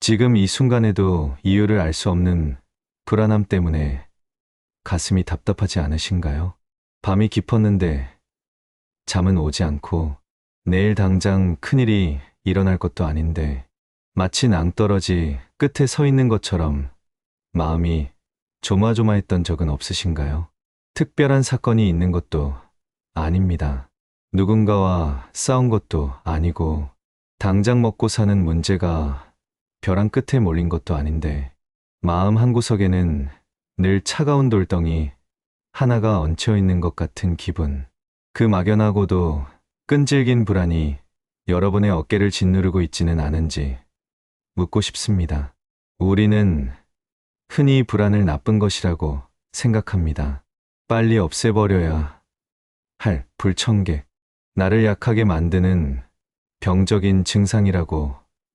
지금 이 순간에도 이유를 알 수 없는 불안함 때문에 가슴이 답답하지 않으신가요? 밤이 깊었는데 잠은 오지 않고 내일 당장 큰일이 일어날 것도 아닌데 마치 낭떠러지 끝에 서 있는 것처럼 마음이 조마조마했던 적은 없으신가요? 특별한 사건이 있는 것도 아닙니다. 누군가와 싸운 것도 아니고 당장 먹고 사는 문제가 벼랑 끝에 몰린 것도 아닌데 마음 한구석에는 늘 차가운 돌덩이 하나가 얹혀 있는 것 같은 기분. 그 막연하고도 끈질긴 불안이 여러분의 어깨를 짓누르고 있지는 않은지 묻고 싶습니다. 우리는 흔히 불안을 나쁜 것이라고 생각합니다. 빨리 없애버려야 할 불청객, 나를 약하게 만드는 병적인 증상이라고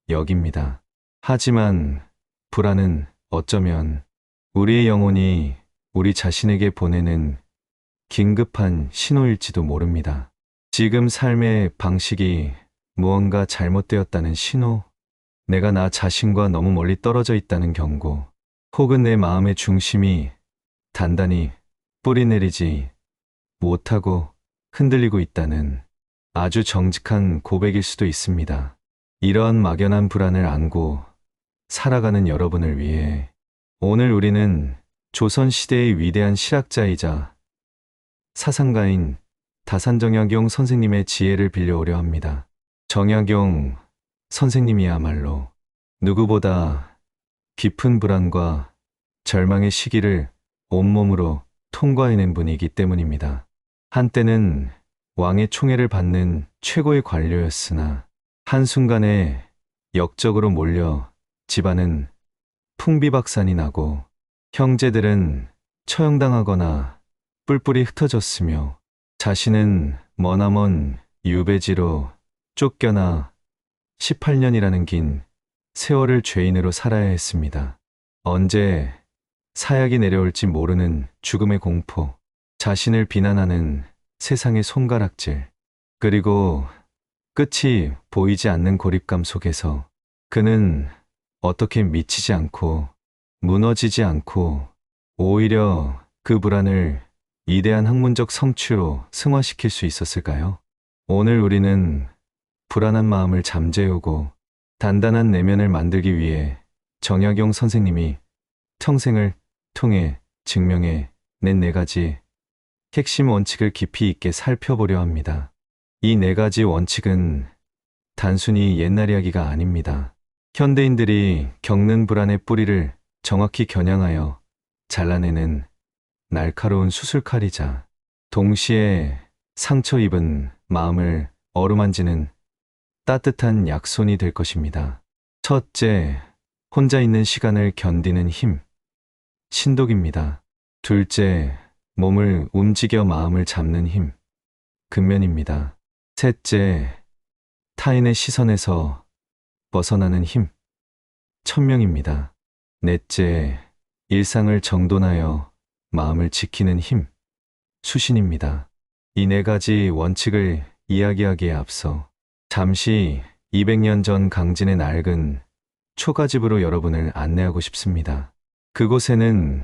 여깁니다. 하지만 불안은 어쩌면 우리의 영혼이 우리 자신에게 보내는 긴급한 신호일지도 모릅니다. 지금 삶의 방식이 무언가 잘못되었다는 신호, 내가 나 자신과 너무 멀리 떨어져 있다는 경고, 혹은 내 마음의 중심이 단단히 뿌리내리지 못하고 흔들리고 있다는 아주 정직한 고백일 수도 있습니다. 이러한 막연한 불안을 안고 살아가는 여러분을 위해 오늘 우리는 조선시대의 위대한 실학자이자 사상가인 다산정약용 선생님의 지혜를 빌려오려 합니다. 정약용 선생님이야말로 누구보다 깊은 불안과 절망의 시기를 온몸으로 통과해낸 분이기 때문입니다. 한때는 왕의 총애를 받는 최고의 관료였으나 한순간에 역적으로 몰려 집안은 풍비박산이 나고 형제들은 처형당하거나 뿔뿔이 흩어졌으며 자신은 머나먼 유배지로 쫓겨나 18년이라는 긴 세월을 죄인으로 살아야 했습니다. 언제 사약이 내려올지 모르는 죽음의 공포, 자신을 비난하는 세상의 손가락질, 그리고 끝이 보이지 않는 고립감 속에서 그는 어떻게 미치지 않고 무너지지 않고 오히려 그 불안을 위대한 학문적 성취로 승화시킬 수 있었을까요? 오늘 우리는 불안한 마음을 잠재우고 단단한 내면을 만들기 위해 정약용 선생님이 평생을 통해 증명해 낸 4가지 핵심 원칙을 깊이 있게 살펴보려 합니다. 이 4가지 원칙은 단순히 옛날 이야기가 아닙니다. 현대인들이 겪는 불안의 뿌리를 정확히 겨냥하여 잘라내는 날카로운 수술칼이자 동시에 상처 입은 마음을 어루만지는 따뜻한 약손이 될 것입니다. 첫째, 혼자 있는 시간을 견디는 힘, 신독입니다. 둘째, 몸을 움직여 마음을 잡는 힘, 근면입니다. 셋째, 타인의 시선에서 벗어나는 힘, 천명입니다. 넷째, 일상을 정돈하여 마음을 지키는 힘, 수신입니다. 이 4가지 원칙을 이야기하기에 앞서 잠시 200년 전 강진의 낡은 초가집으로 여러분을 안내하고 싶습니다. 그곳에는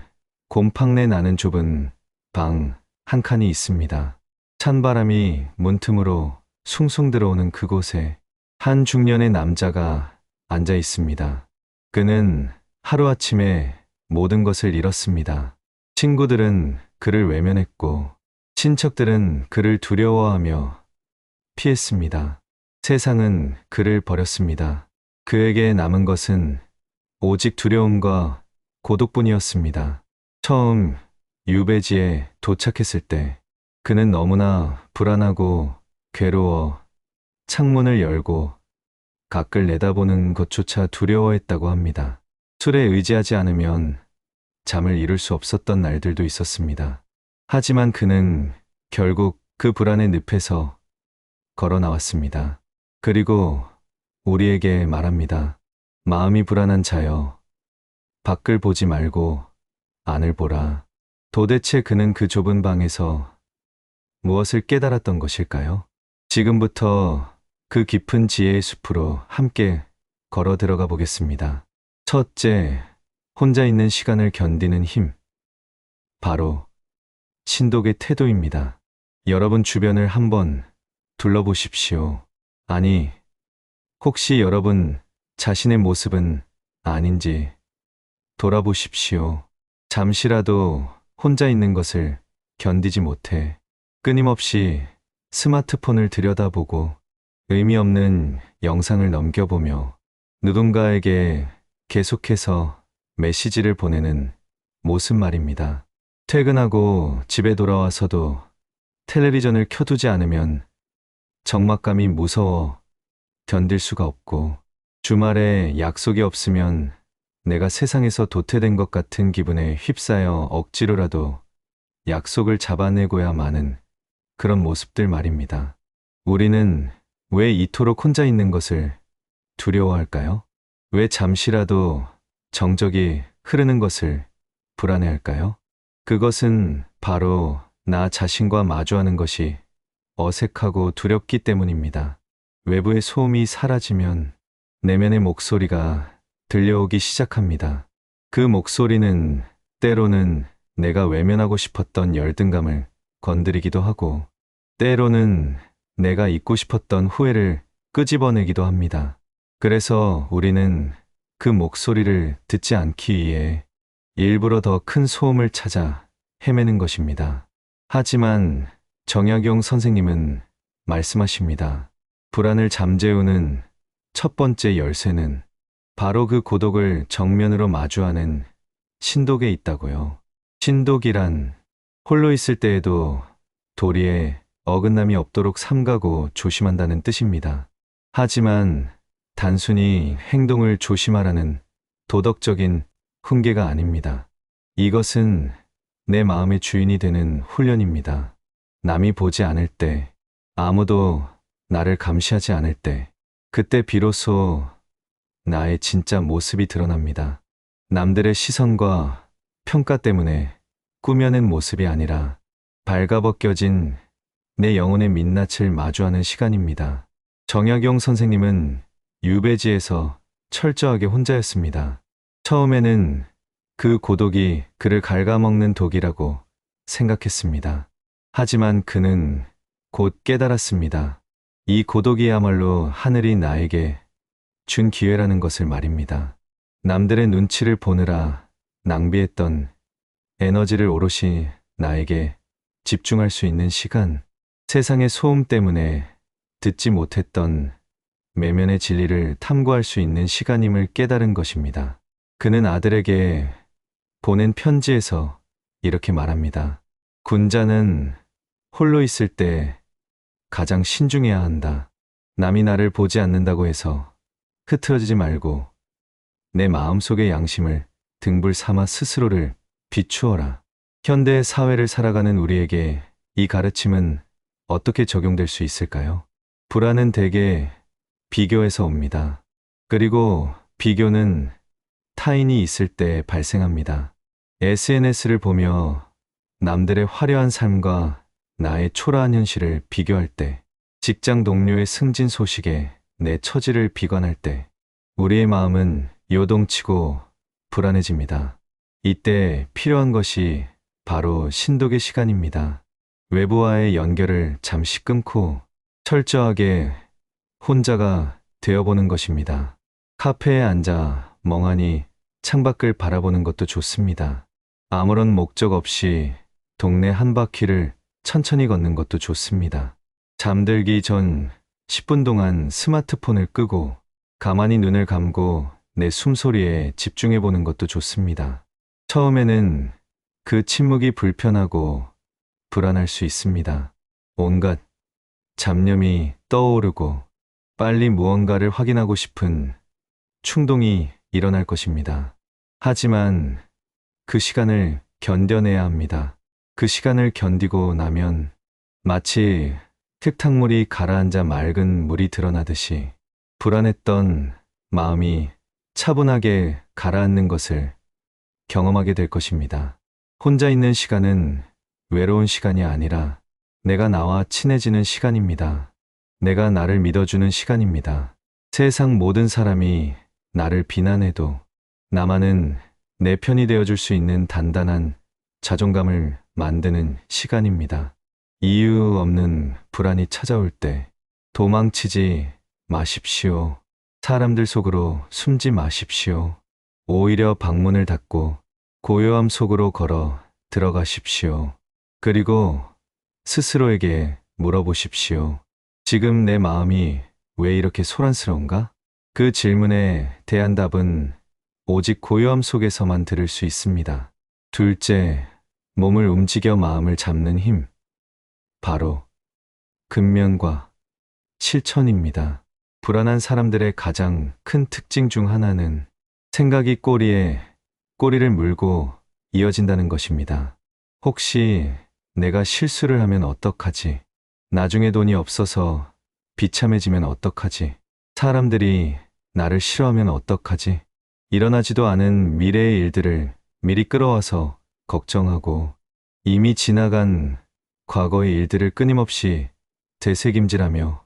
곰팡내 나는 좁은 방 한 칸이 있습니다. 찬바람이 문틈으로 숭숭 들어오는 그곳에 한 중년의 남자가 앉아 있습니다. 그는 하루아침에 모든 것을 잃었습니다. 친구들은 그를 외면했고 친척들은 그를 두려워하며 피했습니다. 세상은 그를 버렸습니다. 그에게 남은 것은 오직 두려움과 고독뿐이었습니다. 처음 유배지에 도착했을 때 그는 너무나 불안하고 괴로워 창문을 열고 밖을 내다보는 것조차 두려워했다고 합니다. 술에 의지하지 않으면 잠을 이룰 수 없었던 날들도 있었습니다. 하지만 그는 결국 그 불안의 늪에서 걸어 나왔습니다. 그리고 우리에게 말합니다. 마음이 불안한 자여, 밖을 보지 말고 안을 보라. 도대체 그는 그 좁은 방에서 무엇을 깨달았던 것일까요? 지금부터 그 깊은 지혜의 숲으로 함께 걸어 들어가 보겠습니다. 첫째, 혼자 있는 시간을 견디는 힘. 바로 신독의 태도입니다. 여러분 주변을 한번 둘러보십시오. 아니, 혹시 여러분 자신의 모습은 아닌지 돌아보십시오. 잠시라도 혼자 있는 것을 견디지 못해 끊임없이 스마트폰을 들여다보고 의미 없는 영상을 넘겨보며 누군가에게 계속해서 메시지를 보내는 모습 말입니다. 퇴근하고 집에 돌아와서도 텔레비전을 켜두지 않으면 적막감이 무서워 견딜 수가 없고, 주말에 약속이 없으면 내가 세상에서 도태된 것 같은 기분에 휩싸여 억지로라도 약속을 잡아내고야 마는 그런 모습들 말입니다. 우리는 왜 이토록 혼자 있는 것을 두려워할까요? 왜 잠시라도 정적이 흐르는 것을 불안해할까요? 그것은 바로 나 자신과 마주하는 것이 어색하고 두렵기 때문입니다. 외부의 소음이 사라지면 내면의 목소리가 들려오기 시작합니다. 그 목소리는 때로는 내가 외면하고 싶었던 열등감을 건드리기도 하고, 때로는 내가 잊고 싶었던 후회를 끄집어내기도 합니다. 그래서 우리는 그 목소리를 듣지 않기 위해 일부러 더 큰 소음을 찾아 헤매는 것입니다. 하지만 정약용 선생님은 말씀하십니다. 불안을 잠재우는 첫 번째 열쇠는 바로 그 고독을 정면으로 마주하는 신독에 있다고요. 신독이란 홀로 있을 때에도 도리에 어긋남이 없도록 삼가고 조심한다는 뜻입니다. 하지만 단순히 행동을 조심하라는 도덕적인 훈계가 아닙니다. 이것은 내 마음의 주인이 되는 훈련입니다. 남이 보지 않을 때, 아무도 나를 감시하지 않을 때, 그때 비로소 나의 진짜 모습이 드러납니다. 남들의 시선과 평가 때문에 꾸며낸 모습이 아니라 발가벗겨진 내 영혼의 민낯을 마주하는 시간입니다. 정약용 선생님은 유배지에서 철저하게 혼자였습니다. 처음에는 그 고독이 그를 갉아먹는 독이라고 생각했습니다. 하지만 그는 곧 깨달았습니다. 이 고독이야말로 하늘이 나에게 준 기회라는 것을 말입니다. 남들의 눈치를 보느라 낭비했던 에너지를 오롯이 나에게 집중할 수 있는 시간, 세상의 소음 때문에 듣지 못했던 내면의 진리를 탐구할 수 있는 시간임을 깨달은 것입니다. 그는 아들에게 보낸 편지에서 이렇게 말합니다. 군자는 홀로 있을 때 가장 신중해야 한다. 남이 나를 보지 않는다고 해서 흐트러지지 말고 내 마음속의 양심을 등불 삼아 스스로를 비추어라. 현대 사회를 살아가는 우리에게 이 가르침은 어떻게 적용될 수 있을까요? 불안은 대개 비교에서 옵니다. 그리고 비교는 타인이 있을 때 발생합니다. SNS를 보며 남들의 화려한 삶과 나의 초라한 현실을 비교할 때, 직장 동료의 승진 소식에 내 처지를 비관할 때, 우리의 마음은 요동치고 불안해집니다. 이때 필요한 것이 바로 신독의 시간입니다. 외부와의 연결을 잠시 끊고 철저하게 혼자가 되어보는 것입니다. 카페에 앉아 멍하니 창밖을 바라보는 것도 좋습니다. 아무런 목적 없이 동네 한 바퀴를 천천히 걷는 것도 좋습니다. 잠들기 전 10분 동안 스마트폰을 끄고 가만히 눈을 감고 내 숨소리에 집중해 보는 것도 좋습니다. 처음에는 그 침묵이 불편하고 불안할 수 있습니다. 온갖 잡념이 떠오르고 빨리 무언가를 확인하고 싶은 충동이 일어날 것입니다. 하지만 그 시간을 견뎌내야 합니다. 그 시간을 견디고 나면 마치 흙탕물이 가라앉아 맑은 물이 드러나듯이 불안했던 마음이 차분하게 가라앉는 것을 경험하게 될 것입니다. 혼자 있는 시간은 외로운 시간이 아니라 내가 나와 친해지는 시간입니다. 내가 나를 믿어주는 시간입니다. 세상 모든 사람이 나를 비난해도 나만은 내 편이 되어줄 수 있는 단단한 자존감을 만드는 시간입니다. 이유 없는 불안이 찾아올 때 도망치지 마십시오. 사람들 속으로 숨지 마십시오. 오히려 방문을 닫고 고요함 속으로 걸어 들어가십시오. 그리고 스스로에게 물어보십시오. 지금 내 마음이 왜 이렇게 소란스러운가? 그 질문에 대한 답은 오직 고요함 속에서만 들을 수 있습니다. 둘째, 몸을 움직여 마음을 잡는 힘. 바로 근면과 실천입니다. 불안한 사람들의 가장 큰 특징 중 하나는 생각이 꼬리에 꼬리를 물고 이어진다는 것입니다. 혹시 내가 실수를 하면 어떡하지? 나중에 돈이 없어서 비참해지면 어떡하지? 사람들이 나를 싫어하면 어떡하지? 일어나지도 않은 미래의 일들을 미리 끌어와서 걱정하고 이미 지나간 과거의 일들을 끊임없이 되새김질하며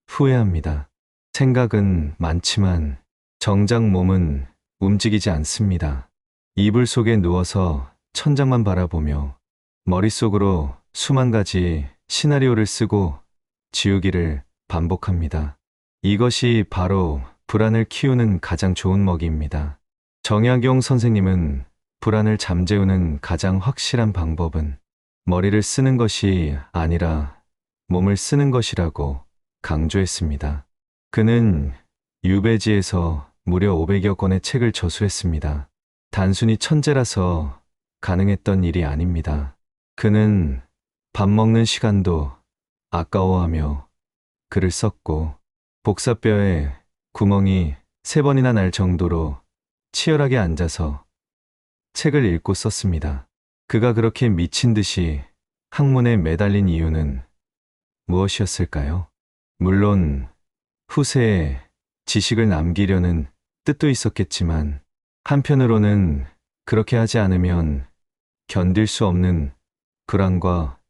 후회합니다. 생각은 많지만 정작 몸은 움직이지 않습니다. 이불 속에 누워서 천장만 바라보며 머릿속으로 수만 가지 시나리오를 쓰고 지우기를 반복합니다. 이것이 바로 불안을 키우는 가장 좋은 먹이입니다. 정약용 선생님은 불안을 잠재우는 가장 확실한 방법은 머리를 쓰는 것이 아니라 몸을 쓰는 것이라고 강조했습니다. 그는 유배지에서 무려 500여 권의 책을 저술했습니다. 단순히 천재라서 가능했던 일이 아닙니다. 그는 밥 먹는 시간도 아까워하며 글을 썼고 복사뼈에 구멍이 3번이나 날 정도로 치열하게 앉아서 책을 읽고 썼습니다. 그가 그렇게 미친 듯이 학문에 매달린 이유는 무엇이었을까요? 물론 후세에 지식을 남기려는 뜻도 있었겠지만 한편으로는 그렇게 하지 않으면 견딜 수 없는 불안과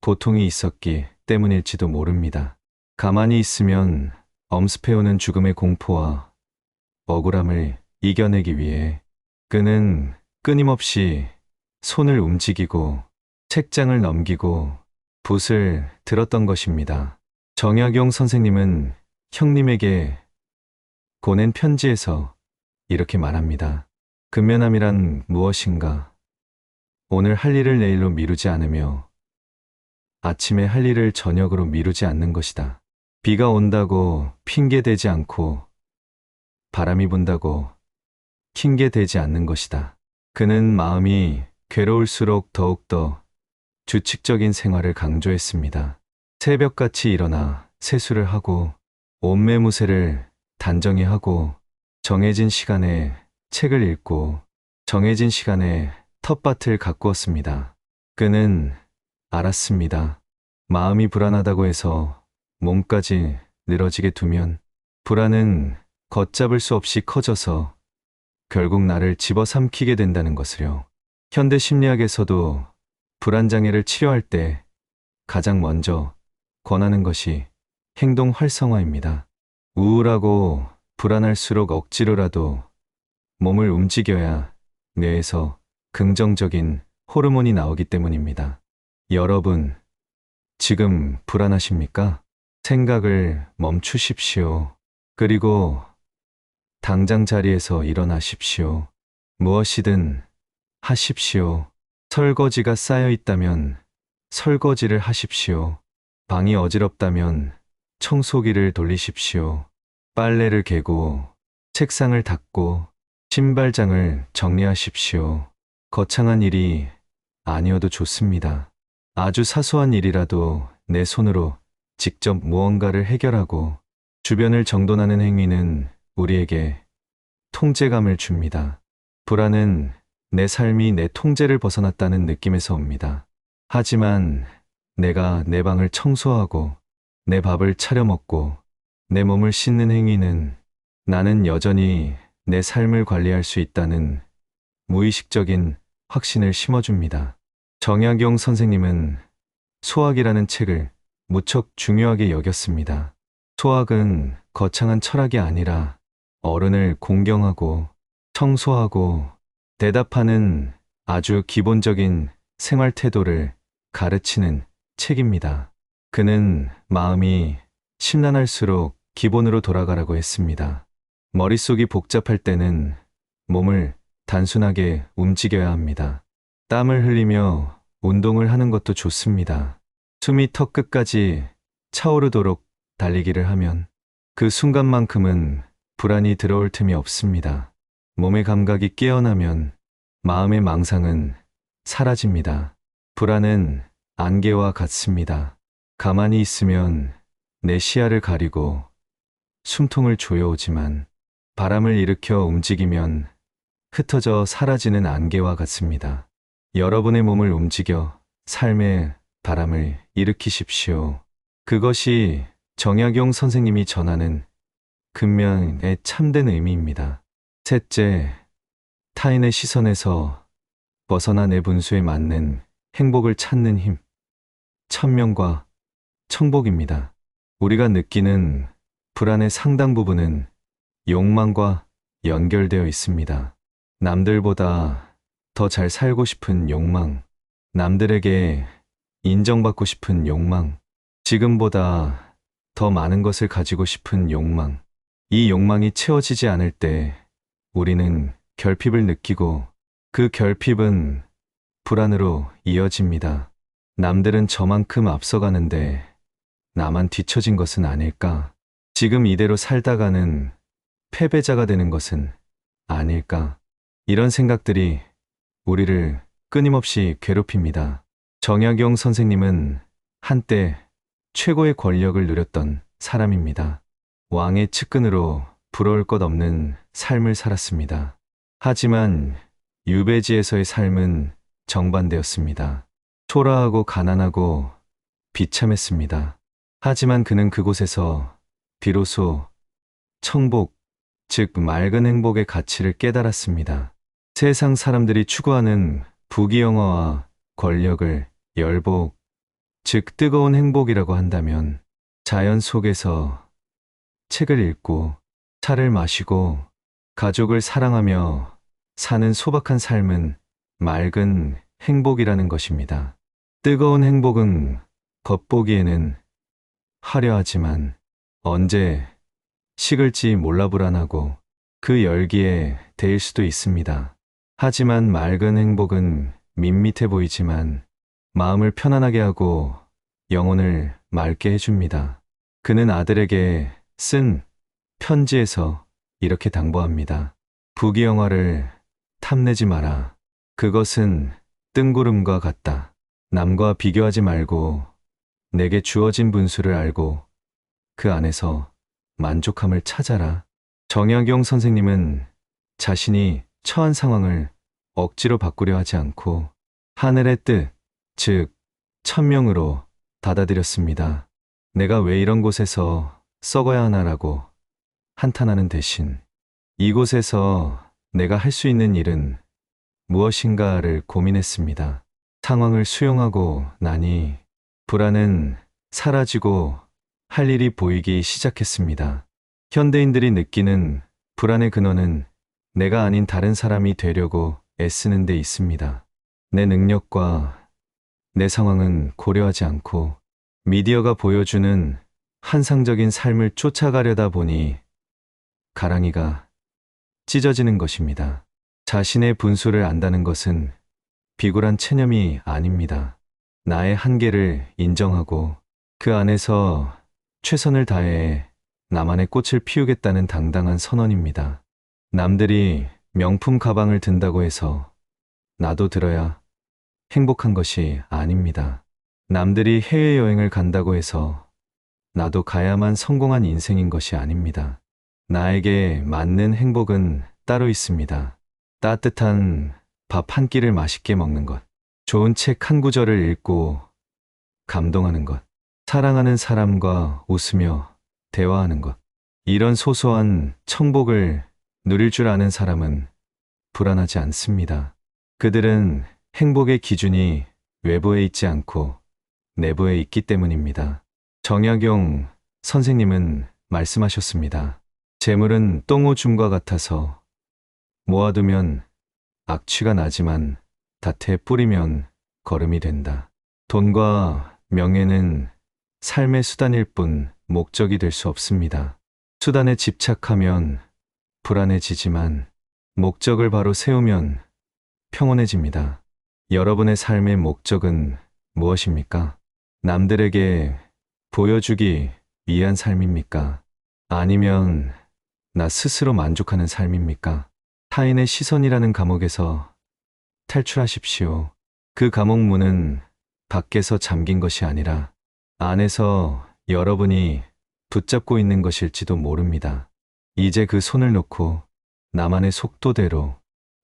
고통이 있었기 때문일지도 모릅니다. 가만히 있으면 엄습해오는 죽음의 공포와 억울함을 이겨내기 위해 그는 끊임없이 손을 움직이고 책장을 넘기고 붓을 들었던 것입니다. 정약용 선생님은 형님에게 보낸 편지에서 이렇게 말합니다. 근면함이란 무엇인가? 오늘 할 일을 내일로 미루지 않으며 아침에 할 일을 저녁으로 미루지 않는 것이다. 비가 온다고 핑계대지 않고 바람이 분다고 핑계대지 않는 것이다. 그는 마음이 괴로울수록 더욱더 규칙적인 생활을 강조했습니다. 새벽같이 일어나 세수를 하고 옷매무새를 단정히 하고 정해진 시간에 책을 읽고 정해진 시간에 텃밭을 가꾸었습니다. 그는 알았습니다. 마음이 불안하다고 해서 몸까지 늘어지게 두면 불안은 걷잡을 수 없이 커져서 결국 나를 집어삼키게 된다는 것을요. 현대 심리학에서도 불안장애를 치료할 때 가장 먼저 권하는 것이 행동 활성화입니다. 우울하고 불안할수록 억지로라도 몸을 움직여야 뇌에서 긍정적인 호르몬이 나오기 때문입니다. 여러분, 지금 불안하십니까? 생각을 멈추십시오. 그리고 당장 자리에서 일어나십시오. 무엇이든 하십시오. 설거지가 쌓여 있다면 설거지를 하십시오. 방이 어지럽다면 청소기를 돌리십시오. 빨래를 개고 책상을 닦고 신발장을 정리하십시오. 거창한 일이 아니어도 좋습니다. 아주 사소한 일이라도 내 손으로 직접 무언가를 해결하고 주변을 정돈하는 행위는 우리에게 통제감을 줍니다. 불안은 내 삶이 내 통제를 벗어났다는 느낌에서 옵니다. 하지만 내가 내 방을 청소하고 내 밥을 차려 먹고 내 몸을 씻는 행위는 나는 여전히 내 삶을 관리할 수 있다는 무의식적인 확신을 심어줍니다. 정약용 선생님은 소학이라는 책을 무척 중요하게 여겼습니다. 소학은 거창한 철학이 아니라 어른을 공경하고 청소하고 대답하는 아주 기본적인 생활 태도를 가르치는 책입니다. 그는 마음이 심란할수록 기본으로 돌아가라고 했습니다. 머릿속이 복잡할 때는 몸을 단순하게 움직여야 합니다. 땀을 흘리며 운동을 하는 것도 좋습니다. 숨이 턱 끝까지 차오르도록 달리기를 하면 그 순간만큼은 불안이 들어올 틈이 없습니다. 몸의 감각이 깨어나면 마음의 망상은 사라집니다. 불안은 안개와 같습니다. 가만히 있으면 내 시야를 가리고 숨통을 조여오지만 바람을 일으켜 움직이면 흩어져 사라지는 안개와 같습니다. 여러분의 몸을 움직여 삶의 바람을 일으키십시오. 그것이 정약용 선생님이 전하는 근면의 참된 의미입니다. 셋째, 타인의 시선에서 벗어나 내 분수에 맞는 행복을 찾는 힘. 천명과 청복입니다. 우리가 느끼는 불안의 상당 부분은 욕망과 연결되어 있습니다. 남들보다 더 잘 살고 싶은 욕망, 남들에게 인정받고 싶은 욕망, 지금보다 더 많은 것을 가지고 싶은 욕망. 이 욕망이 채워지지 않을 때 우리는 결핍을 느끼고 그 결핍은 불안으로 이어집니다. 남들은 저만큼 앞서가는데 나만 뒤처진 것은 아닐까? 지금 이대로 살다가는 패배자가 되는 것은 아닐까? 이런 생각들이 우리를 끊임없이 괴롭힙니다. 정약용 선생님은 한때 최고의 권력을 누렸던 사람입니다. 왕의 측근으로 부러울 것 없는 삶을 살았습니다. 하지만 유배지에서의 삶은 정반대였습니다. 초라하고 가난하고 비참했습니다. 하지만 그는 그곳에서 비로소 청복, 즉 맑은 행복의 가치를 깨달았습니다. 세상 사람들이 추구하는 부귀영화와 권력을 열복, 즉 뜨거운 행복이라고 한다면 자연 속에서 책을 읽고 차를 마시고 가족을 사랑하며 사는 소박한 삶은 맑은 행복이라는 것입니다. 뜨거운 행복은 겉보기에는 화려하지만 언제 식을지 몰라 불안하고 그 열기에 데일 수도 있습니다. 하지만 맑은 행복은 밋밋해 보이지만 마음을 편안하게 하고 영혼을 맑게 해줍니다. 그는 아들에게 쓴 편지에서 이렇게 당부합니다. 부귀영화를 탐내지 마라. 그것은 뜬구름과 같다. 남과 비교하지 말고 내게 주어진 분수를 알고 그 안에서 만족함을 찾아라. 정약용 선생님은 자신이 처한 상황을 억지로 바꾸려 하지 않고 하늘의 뜻, 즉 천명으로 받아들였습니다. 내가 왜 이런 곳에서 썩어야 하나라고 한탄하는 대신 이곳에서 내가 할 수 있는 일은 무엇인가를 고민했습니다. 상황을 수용하고 나니 불안은 사라지고 할 일이 보이기 시작했습니다. 현대인들이 느끼는 불안의 근원은 내가 아닌 다른 사람이 되려고 애쓰는 데 있습니다. 내 능력과 내 상황은 고려하지 않고 미디어가 보여주는 환상적인 삶을 쫓아가려다 보니 가랑이가 찢어지는 것입니다. 자신의 분수를 안다는 것은 비굴한 체념이 아닙니다. 나의 한계를 인정하고 그 안에서 최선을 다해 나만의 꽃을 피우겠다는 당당한 선언입니다. 남들이 명품 가방을 든다고 해서 나도 들어야 행복한 것이 아닙니다. 남들이 해외여행을 간다고 해서 나도 가야만 성공한 인생인 것이 아닙니다. 나에게 맞는 행복은 따로 있습니다. 따뜻한 밥 한 끼를 맛있게 먹는 것, 좋은 책 한 구절을 읽고 감동하는 것, 사랑하는 사람과 웃으며 대화하는 것. 이런 소소한 청복을 누릴 줄 아는 사람은 불안하지 않습니다. 그들은 행복의 기준이 외부에 있지 않고 내부에 있기 때문입니다. 정약용 선생님은 말씀하셨습니다. 재물은 똥오줌과 같아서 모아두면 악취가 나지만 다트에 뿌리면 거름이 된다. 돈과 명예는 삶의 수단일 뿐 목적이 될 수 없습니다. 수단에 집착하면 불안해지지만 목적을 바로 세우면 평온해집니다. 여러분의 삶의 목적은 무엇입니까? 남들에게 보여주기 위한 삶입니까? 아니면 나 스스로 만족하는 삶입니까? 타인의 시선이라는 감옥에서 탈출하십시오. 그 감옥 문은 밖에서 잠긴 것이 아니라 안에서 여러분이 붙잡고 있는 것일지도 모릅니다. 이제 그 손을 놓고 나만의 속도대로,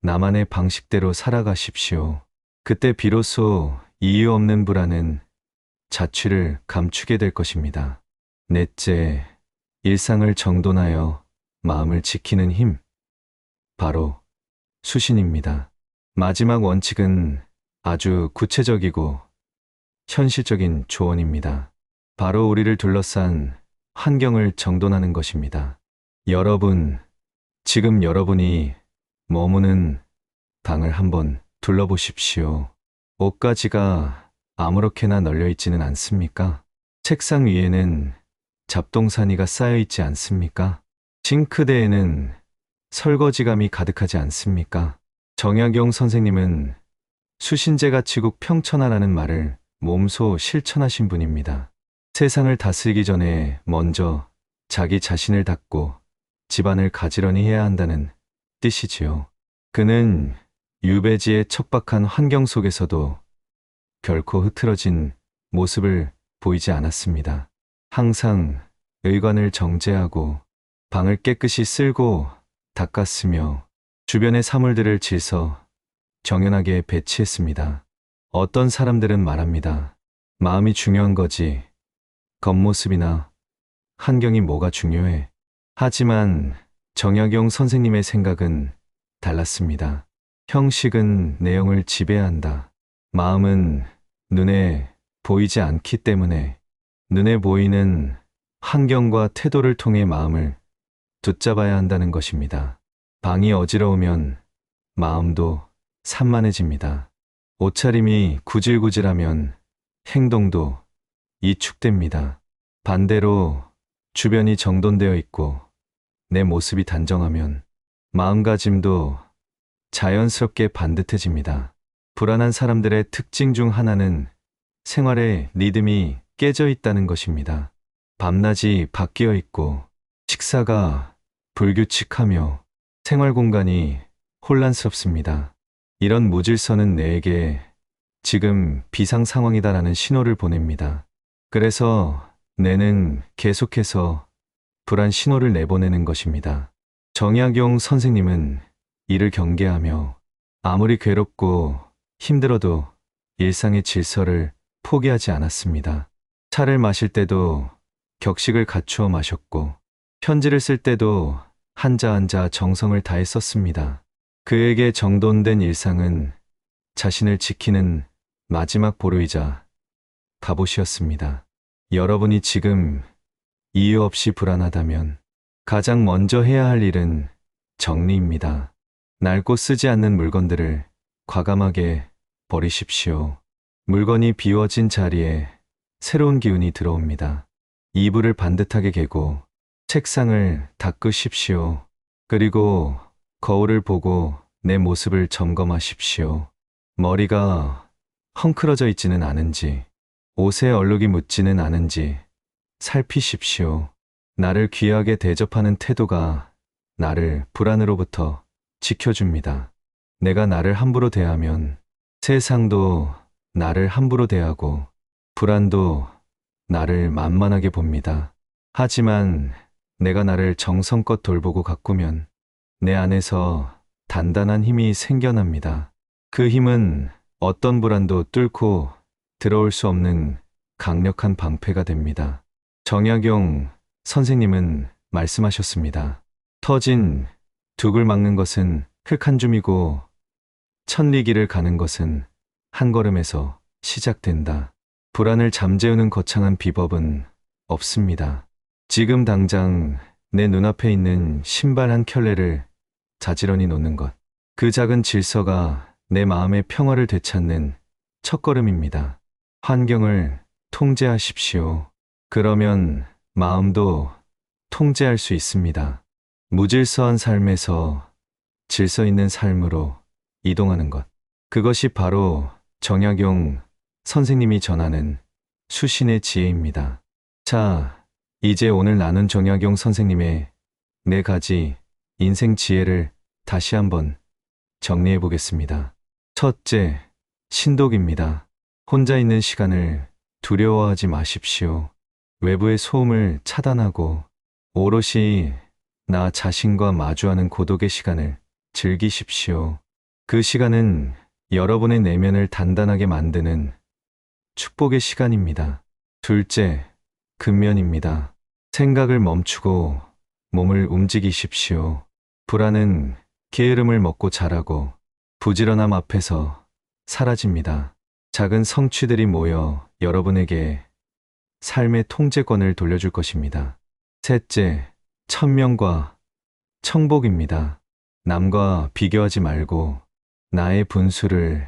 나만의 방식대로 살아가십시오. 그때 비로소 이유 없는 불안은 자취를 감추게 될 것입니다. 넷째, 일상을 정돈하여 마음을 지키는 힘. 바로 수신입니다. 마지막 원칙은 아주 구체적이고 현실적인 조언입니다. 바로 우리를 둘러싼 환경을 정돈하는 것입니다. 여러분, 지금 여러분이 머무는 방을 한번 둘러보십시오. 옷가지가 아무렇게나 널려 있지는 않습니까? 책상 위에는 잡동사니가 쌓여 있지 않습니까? 싱크대에는 설거지감이 가득하지 않습니까? 정약용 선생님은 수신제가 치국 평천하라는 말을 몸소 실천하신 분입니다. 세상을 다스리기 전에 먼저 자기 자신을 닦고 집안을 가지런히 해야 한다는 뜻이지요. 그는 유배지의 척박한 환경 속에서도 결코 흐트러진 모습을 보이지 않았습니다. 항상 의관을 정제하고 방을 깨끗이 쓸고 닦았으며 주변의 사물들을 질서 정연하게 배치했습니다. 어떤 사람들은 말합니다. 마음이 중요한 거지 겉모습이나 환경이 뭐가 중요해. 하지만 정약용 선생님의 생각은 달랐습니다. 형식은 내용을 지배한다. 마음은 눈에 보이지 않기 때문에 눈에 보이는 환경과 태도를 통해 마음을 붙잡아야 한다는 것입니다. 방이 어지러우면 마음도 산만해집니다. 옷차림이 구질구질하면 행동도 이축됩니다. 반대로 주변이 정돈되어 있고 내 모습이 단정하면 마음가짐도 자연스럽게 반듯해집니다. 불안한 사람들의 특징 중 하나는 생활의 리듬이 깨져 있다는 것입니다. 밤낮이 바뀌어 있고 식사가 불규칙하며 생활 공간이 혼란스럽습니다. 이런 무질서는 내게 지금 비상 상황이다라는 신호를 보냅니다. 그래서 뇌는 계속해서 불안 신호를 내보내는 것입니다. 정약용 선생님은 이를 경계하며 아무리 괴롭고 힘들어도 일상의 질서를 포기하지 않았습니다. 차를 마실 때도 격식을 갖추어 마셨고 편지를 쓸 때도 한자 한자 정성을 다해 썼습니다. 그에게 정돈된 일상은 자신을 지키는 마지막 보루이자 갑옷이었습니다. 여러분이 지금 이유 없이 불안하다면 가장 먼저 해야 할 일은 정리입니다. 낡고 쓰지 않는 물건들을 과감하게 버리십시오. 물건이 비워진 자리에 새로운 기운이 들어옵니다. 이불을 반듯하게 개고 책상을 닦으십시오. 그리고 거울을 보고 내 모습을 점검하십시오. 머리가 헝클어져 있지는 않은지, 옷에 얼룩이 묻지는 않은지 살피십시오. 나를 귀하게 대접하는 태도가 나를 불안으로부터 지켜줍니다. 내가 나를 함부로 대하면 세상도 나를 함부로 대하고 불안도 나를 만만하게 봅니다. 하지만 내가 나를 정성껏 돌보고 가꾸면 내 안에서 단단한 힘이 생겨납니다. 그 힘은 어떤 불안도 뚫고 들어올 수 없는 강력한 방패가 됩니다. 정약용 선생님은 말씀하셨습니다. 터진 둑을 막는 것은 흙 한 줌이고 천리길을 가는 것은 한 걸음에서 시작된다. 불안을 잠재우는 거창한 비법은 없습니다. 지금 당장 내 눈앞에 있는 신발 한 켤레를 자지런히 놓는 것. 그 작은 질서가 내 마음의 평화를 되찾는 첫걸음입니다. 환경을 통제하십시오. 그러면 마음도 통제할 수 있습니다. 무질서한 삶에서 질서 있는 삶으로 이동하는 것. 그것이 바로 정약용 선생님이 전하는 수신의 지혜입니다. 자, 이제 오늘 나눈 정약용 선생님의 4가지 인생 지혜를 다시 한번 정리해 보겠습니다. 첫째, 신독입니다. 혼자 있는 시간을 두려워하지 마십시오. 외부의 소음을 차단하고 오롯이 나 자신과 마주하는 고독의 시간을 즐기십시오. 그 시간은 여러분의 내면을 단단하게 만드는 축복의 시간입니다. 둘째, 근면입니다. 생각을 멈추고 몸을 움직이십시오. 불안은 게으름을 먹고 자라고 부지런함 앞에서 사라집니다. 작은 성취들이 모여 여러분에게 삶의 통제권을 돌려줄 것입니다. 셋째, 천명과 청복입니다. 남과 비교하지 말고 나의 분수를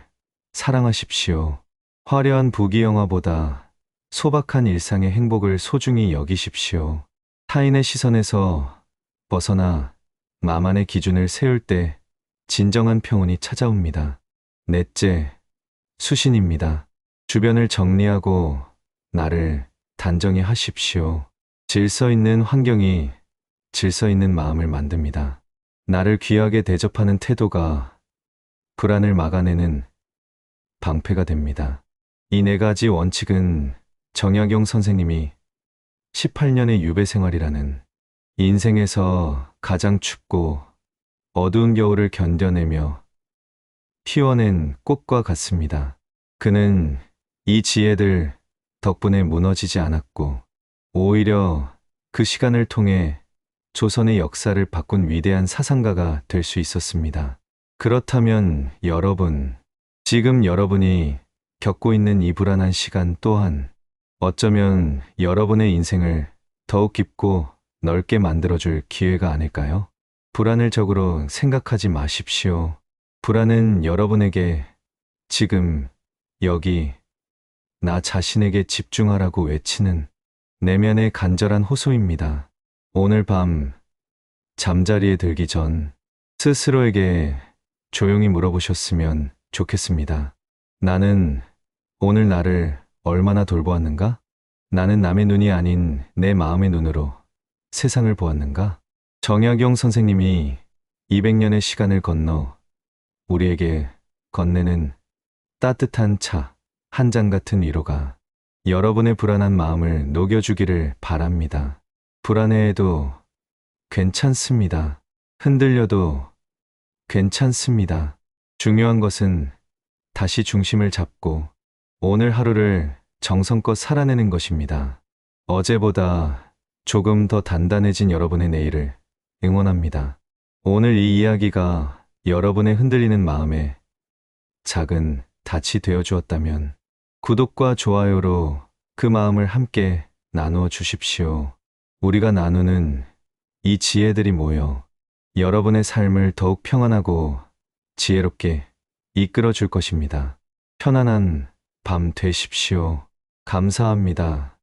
사랑하십시오. 화려한 부귀영화보다 소박한 일상의 행복을 소중히 여기십시오. 타인의 시선에서 벗어나 나만의 기준을 세울 때 진정한 평온이 찾아옵니다. 넷째, 수신입니다. 주변을 정리하고 나를 단정히 하십시오. 질서 있는 환경이 질서 있는 마음을 만듭니다. 나를 귀하게 대접하는 태도가 불안을 막아내는 방패가 됩니다. 이 4가지 원칙은 정약용 선생님이 18년의 유배 생활이라는 인생에서 가장 춥고 어두운 겨울을 견뎌내며 피워낸 꽃과 같습니다. 그는 이 지혜들 덕분에 무너지지 않았고 오히려 그 시간을 통해 조선의 역사를 바꾼 위대한 사상가가 될 수 있었습니다. 그렇다면 여러분, 지금 여러분이 겪고 있는 이 불안한 시간 또한 어쩌면 여러분의 인생을 더욱 깊고 넓게 만들어줄 기회가 아닐까요? 불안을 적으로 생각하지 마십시오. 불안은 여러분에게 지금, 여기, 나 자신에게 집중하라고 외치는 내면의 간절한 호소입니다. 오늘 밤 잠자리에 들기 전 스스로에게 조용히 물어보셨으면 좋겠습니다. 나는 오늘 나를 얼마나 돌보았는가? 나는 남의 눈이 아닌 내 마음의 눈으로 세상을 보았는가? 정약용 선생님이 200년의 시간을 건너 우리에게 건네는 따뜻한 차 한 잔 같은 위로가 여러분의 불안한 마음을 녹여주기를 바랍니다. 불안해해도 괜찮습니다. 흔들려도 괜찮습니다. 중요한 것은 다시 중심을 잡고 오늘 하루를 정성껏 살아내는 것입니다. 어제보다 조금 더 단단해진 여러분의 내일을 응원합니다. 오늘 이 이야기가 여러분의 흔들리는 마음에 작은 닻이 되어 주었다면 구독과 좋아요로 그 마음을 함께 나누어 주십시오. 우리가 나누는 이 지혜들이 모여 여러분의 삶을 더욱 평안하고 지혜롭게 이끌어 줄 것입니다. 편안한 밤 되십시오. 감사합니다.